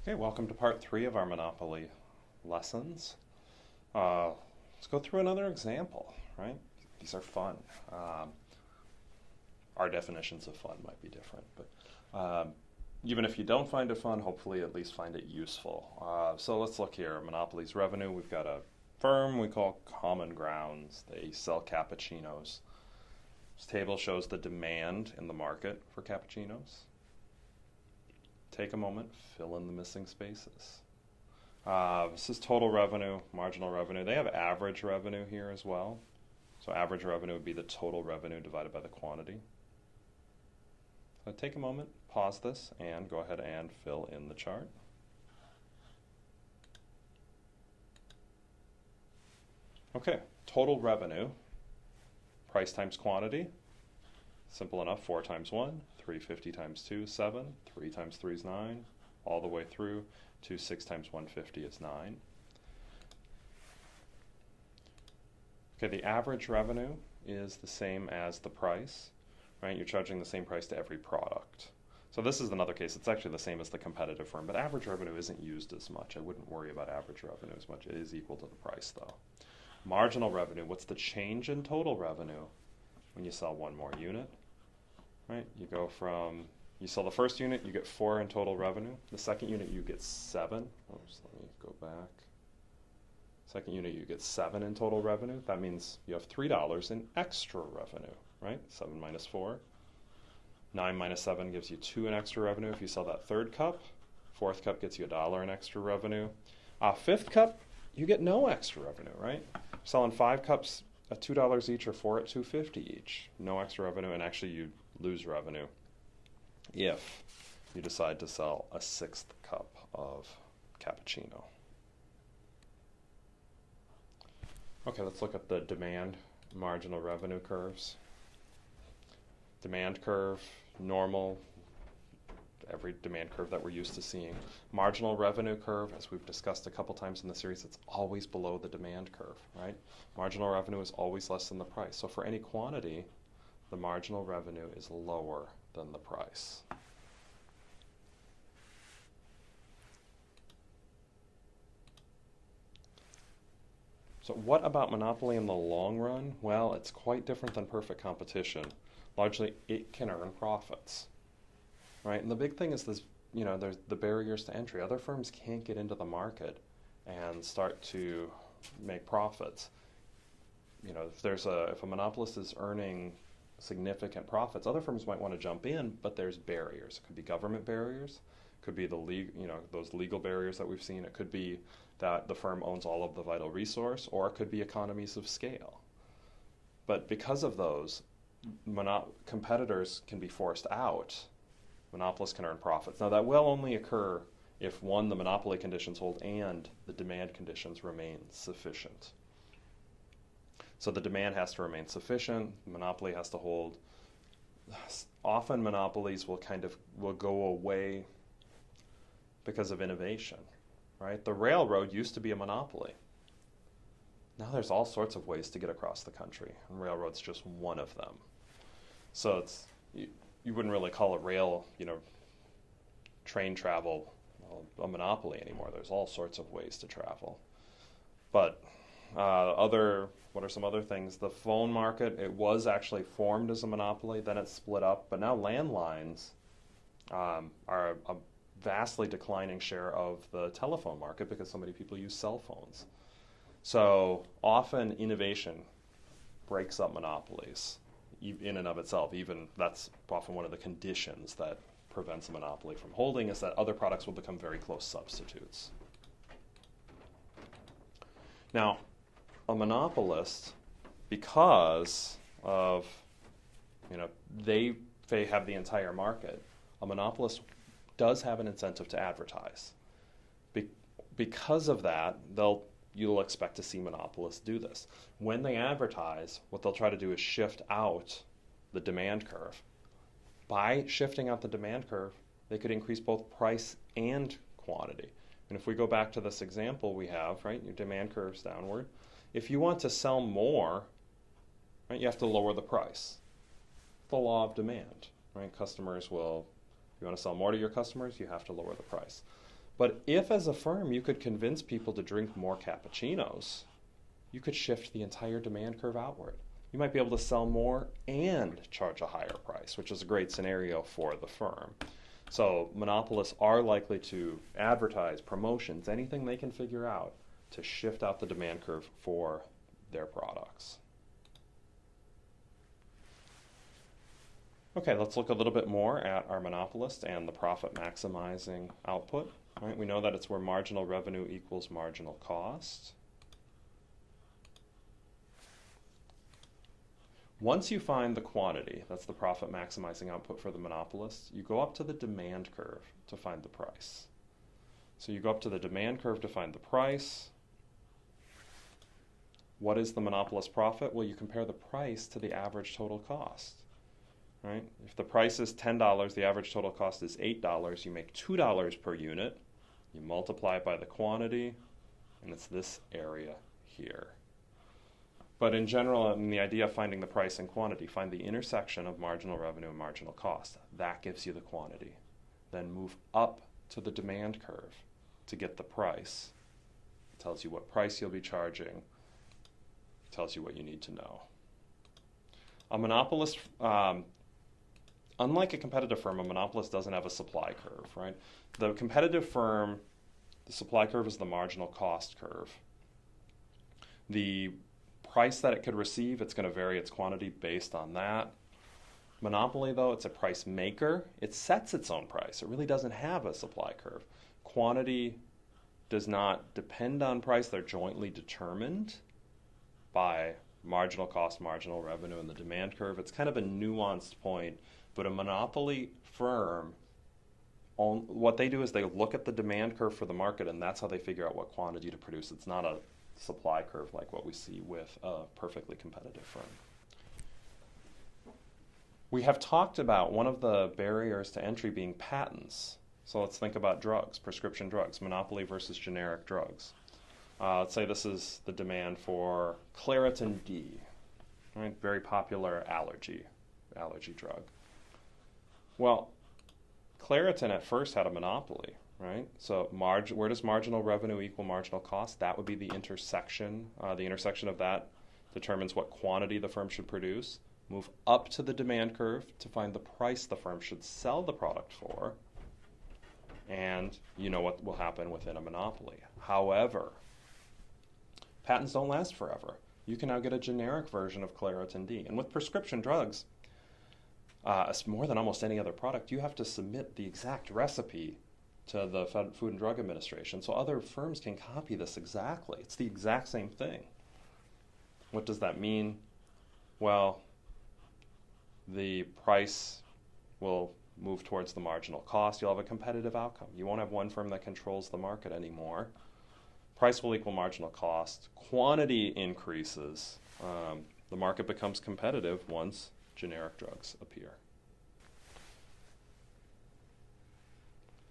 Okay, welcome to part 3 of our Monopoly lessons. Let's go through another example, right? These are fun. Our definitions of fun might be different, but even if you don't find it fun, hopefully at least find it useful. So let's look here. Monopoly's revenue. We've got a firm we call Common Grounds. They sell cappuccinos. This table shows the demand in the market for cappuccinos. Take a moment, fill in the missing spaces. This is total revenue, marginal revenue. They have average revenue here as well. So average revenue would be the total revenue divided by the quantity. So take a moment, pause this, and go ahead and fill in the chart. Okay, total revenue, price times quantity. Simple enough, 4 times 1, 350 times 2, 7, 3 times 3 is 9, all the way through to 6 times 150 is 9. Okay, the average revenue is the same as the price, right? You're charging the same price to every product. So this is another case, it's actually the same as the competitive firm, but average revenue isn't used as much. I wouldn't worry about average revenue as much. It is equal to the price though. Marginal revenue, what's the change in total revenue when you sell one more unit? Right, you go from, you sell the first unit, you get 4 in total revenue. The second unit, you get 7. Oops, let me go back. Second unit, you get 7 in total revenue. That means you have $3 in extra revenue, right? 7 minus 4. 9 minus 7 gives you 2 in extra revenue if you sell that third cup. Fourth cup gets you $1 in extra revenue. Fifth cup, you get no extra revenue, right? Selling 5 cups at $2 each or 4 at $2.50 each. No extra revenue, and actually you lose revenue if you decide to sell a 6th cup of cappuccino. Okay, let's look at the demand marginal revenue curves. Demand curve, normal, every demand curve that we're used to seeing. Marginal revenue curve, as we've discussed a couple times in the series, it's always below the demand curve, right? Marginal revenue is always less than the price. So for any quantity, the marginal revenue is lower than the price. So what about monopoly in the long run? Well, it's quite different than perfect competition. Largely, it can earn profits, right? And the big thing is this, there's the barriers to entry. Other firms can't get into the market and start to make profits. If a monopolist is earning significant profits, other firms might want to jump in, but there's barriers. It could be government barriers, could be those legal barriers that we've seen. It could be that the firm owns all of the vital resource, or it could be economies of scale. But because of those, competitors can be forced out. Monopolists can earn profits. Now that will only occur if, one, the monopoly conditions hold and the demand conditions remain sufficient. So the demand has to remain sufficient, the monopoly has to hold. Often monopolies will go away because of innovation, right? The railroad used to be a monopoly. Now there's all sorts of ways to get across the country, and railroad's just one of them. So you wouldn't really call train travel a monopoly anymore. There's all sorts of ways to travel. But what are some other things? The phone market, it was actually formed as a monopoly, then it split up, but now landlines are a vastly declining share of the telephone market because so many people use cell phones. So often innovation breaks up monopolies in and of itself. Even that's often one of the conditions that prevents a monopoly from holding, is that other products will become very close substitutes. Now, a monopolist, because of, they have the entire market, a monopolist does have an incentive to advertise. Because of that, you'll expect to see monopolists do this. When they advertise, what they'll try to do is shift out the demand curve. By shifting out the demand curve, they could increase both price and quantity. And if we go back to this example we have, right, your demand curve's downward. If you want to sell more, right, you have to lower the price. The law of demand, right? Customers will, if you want to sell more to your customers, you have to lower the price. But if as a firm you could convince people to drink more cappuccinos, you could shift the entire demand curve outward. You might be able to sell more and charge a higher price, which is a great scenario for the firm. So monopolists are likely to advertise, promotions, anything they can figure out to shift out the demand curve for their products. Okay, let's look a little bit more at our monopolist and the profit maximizing output. All right, we know that it's where marginal revenue equals marginal cost. Once you find the quantity, that's the profit maximizing output for the monopolist, you go up to the demand curve to find the price. So you go up to the demand curve to find the price. What is the monopolist profit? Well, you compare the price to the average total cost. Right? If the price is $10, the average total cost is $8, you make $2 per unit. You multiply it by the quantity, and it's this area here. But in general, in the idea of finding the price and quantity, find the intersection of marginal revenue and marginal cost. That gives you the quantity. Then move up to the demand curve to get the price. It tells you what price you'll be charging. It tells you what you need to know. A monopolist, unlike a competitive firm, a monopolist doesn't have a supply curve, right? The competitive firm, the supply curve is the marginal cost curve. The price that it could receive, it's going to vary its quantity based on that. Monopoly, though, it's a price maker. It sets its own price. It really doesn't have a supply curve. Quantity does not depend on price. They're jointly determined by marginal cost, marginal revenue, and the demand curve. It's kind of a nuanced point, but a monopoly firm, what they do is they look at the demand curve for the market, and that's how they figure out what quantity to produce. It's not a supply curve like what we see with a perfectly competitive firm. We have talked about one of the barriers to entry being patents. So let's think about drugs, prescription drugs, monopoly versus generic drugs. Let's say this is the demand for Claritin D, right? Very popular allergy drug. Well, Claritin at first had a monopoly, right? So where does marginal revenue equal marginal cost? That would be the intersection. The intersection of that determines what quantity the firm should produce. Move up to the demand curve to find the price the firm should sell the product for. And you know what will happen within a monopoly. However, patents don't last forever. You can now get a generic version of Claritin D. And with prescription drugs, more than almost any other product, you have to submit the exact recipe to the Food and Drug Administration. So other firms can copy this exactly. It's the exact same thing. What does that mean? Well, the price will move towards the marginal cost. You'll have a competitive outcome. You won't have one firm that controls the market anymore. Price will equal marginal cost. Quantity increases. The market becomes competitive once generic drugs appear.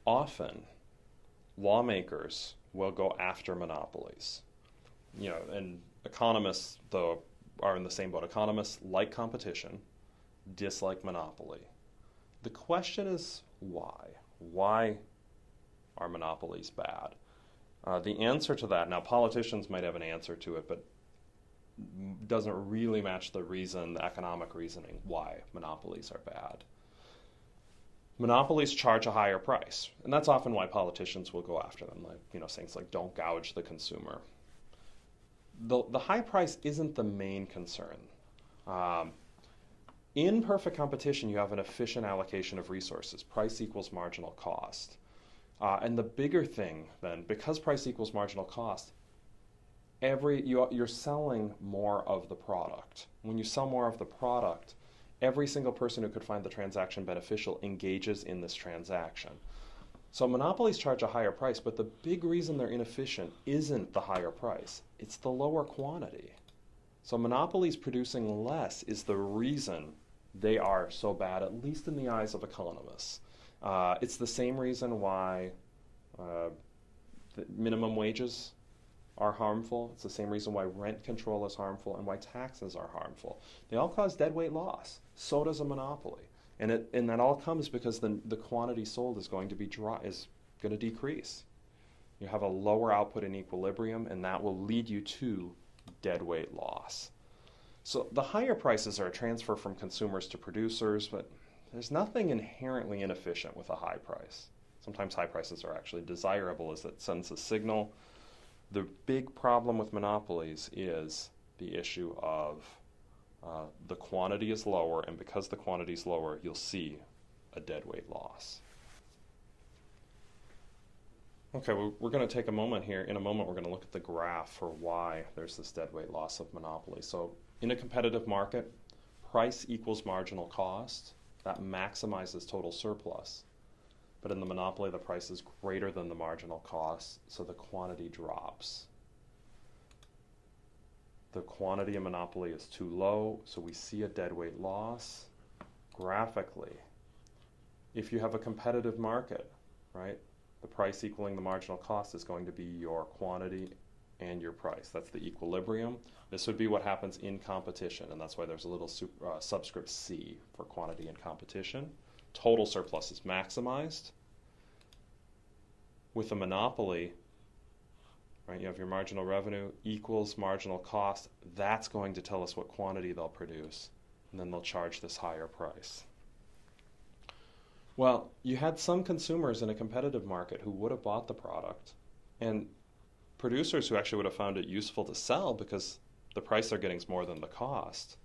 Often, lawmakers will go after monopolies. And economists, though, are in the same boat. Economists like competition, dislike monopoly. The question is why? Why are monopolies bad? The answer to that, now politicians might have an answer to it, but doesn't really match the economic reasoning why monopolies are bad. Monopolies charge a higher price, and that's often why politicians will go after them, like things like don't gouge the consumer. The high price isn't the main concern. In perfect competition, you have an efficient allocation of resources. Price equals marginal cost. And the bigger thing then, because price equals marginal cost, you're selling more of the product. When you sell more of the product, every single person who could find the transaction beneficial engages in this transaction. So monopolies charge a higher price, but the big reason they're inefficient isn't the higher price. It's the lower quantity. So monopolies producing less is the reason they are so bad, at least in the eyes of economists. It's the same reason why the minimum wages are harmful. It's the same reason why rent control is harmful and why taxes are harmful. They all cause deadweight loss. So does a monopoly. And that all comes because the quantity sold is going to decrease. You have a lower output in equilibrium, and that will lead you to deadweight loss. So the higher prices are a transfer from consumers to producers, but there's nothing inherently inefficient with a high price. Sometimes high prices are actually desirable as it sends a signal. The big problem with monopolies is the issue of the quantity is lower, and because the quantity is lower, you'll see a deadweight loss. Okay, we're going to take a moment here. In a moment, we're going to look at the graph for why there's this deadweight loss of monopoly. So in a competitive market, price equals marginal cost. That maximizes total surplus. But in the monopoly, the price is greater than the marginal cost, so the quantity drops. The quantity in monopoly is too low, so we see a deadweight loss. Graphically, if you have a competitive market, right, the price equaling the marginal cost is going to be your quantity and your price. That's the equilibrium. This would be what happens in competition, and that's why there's a little subscript C for quantity in competition. Total surplus is maximized. With a monopoly, right, you have your marginal revenue equals marginal cost. That's going to tell us what quantity they'll produce, and then they'll charge this higher price. Well, you had some consumers in a competitive market who would have bought the product, and producers who actually would have found it useful to sell because the price they're getting is more than the cost.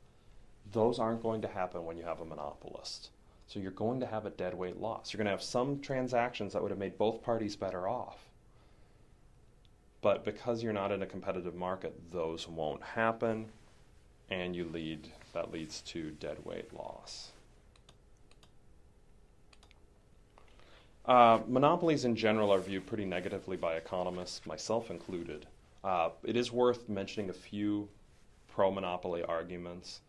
Those aren't going to happen when you have a monopolist. So you're going to have a deadweight loss. You're going to have some transactions that would have made both parties better off. But because you're not in a competitive market, those won't happen, and that leads to deadweight loss. Monopolies in general are viewed pretty negatively by economists, myself included. It is worth mentioning a few pro-monopoly arguments.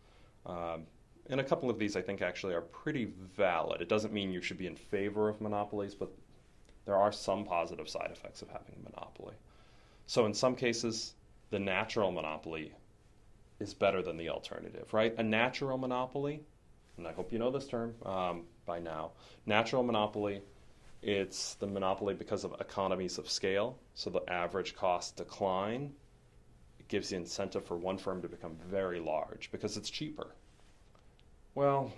And a couple of these I think actually are pretty valid. It doesn't mean you should be in favor of monopolies, but there are some positive side effects of having a monopoly. So in some cases, the natural monopoly is better than the alternative, right? A natural monopoly, and I hope you know this term by now, natural monopoly, it's the monopoly because of economies of scale, so the average cost decline. It gives the incentive for one firm to become very large because it's cheaper. Well,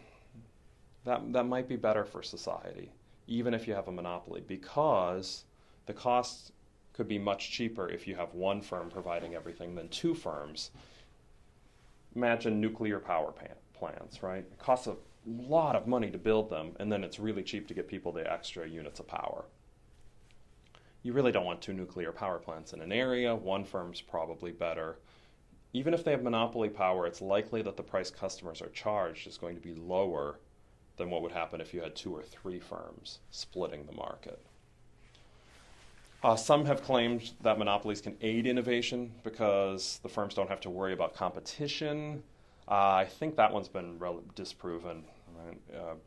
that might be better for society, even if you have a monopoly, because the cost could be much cheaper if you have one firm providing everything than two firms. Imagine nuclear power plants, right? It costs a lot of money to build them, and then it's really cheap to get people the extra units of power. You really don't want two nuclear power plants in an area. One firm's probably better. Even if they have monopoly power, it's likely that the price customers are charged is going to be lower than what would happen if you had two or three firms splitting the market. Some have claimed that monopolies can aid innovation because the firms don't have to worry about competition. I think that one's been disproven. Right?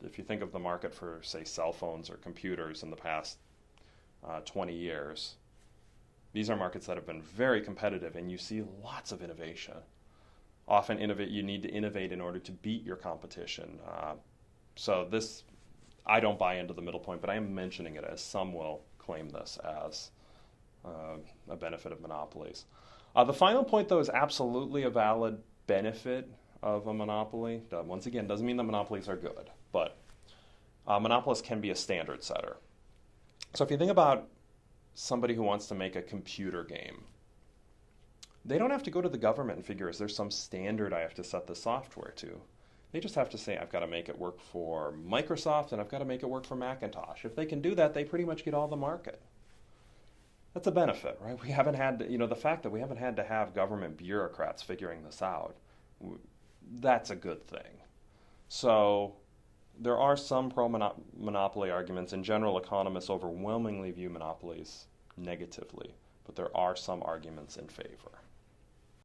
If you think of the market for, say, cell phones or computers in the past 20 years, these are markets that have been very competitive, and you see lots of innovation. Often you need to innovate in order to beat your competition. So this, I don't buy into the middle point, but I am mentioning it as some will claim this as a benefit of monopolies. The final point, though, is absolutely a valid benefit of a monopoly. Once again, doesn't mean that monopolies are good, but monopolists can be a standard setter. So if you think about somebody who wants to make a computer game, they don't have to go to the government and figure, is there some standard I have to set the software to? They just have to say, I've got to make it work for Microsoft and I've got to make it work for Macintosh. If they can do that, they pretty much get all the market. That's a benefit, right? We haven't had to, the fact that we haven't had to have government bureaucrats figuring this out, that's a good thing. So there are some pro-monopoly arguments. In general, economists overwhelmingly view monopolies negatively, but there are some arguments in favor.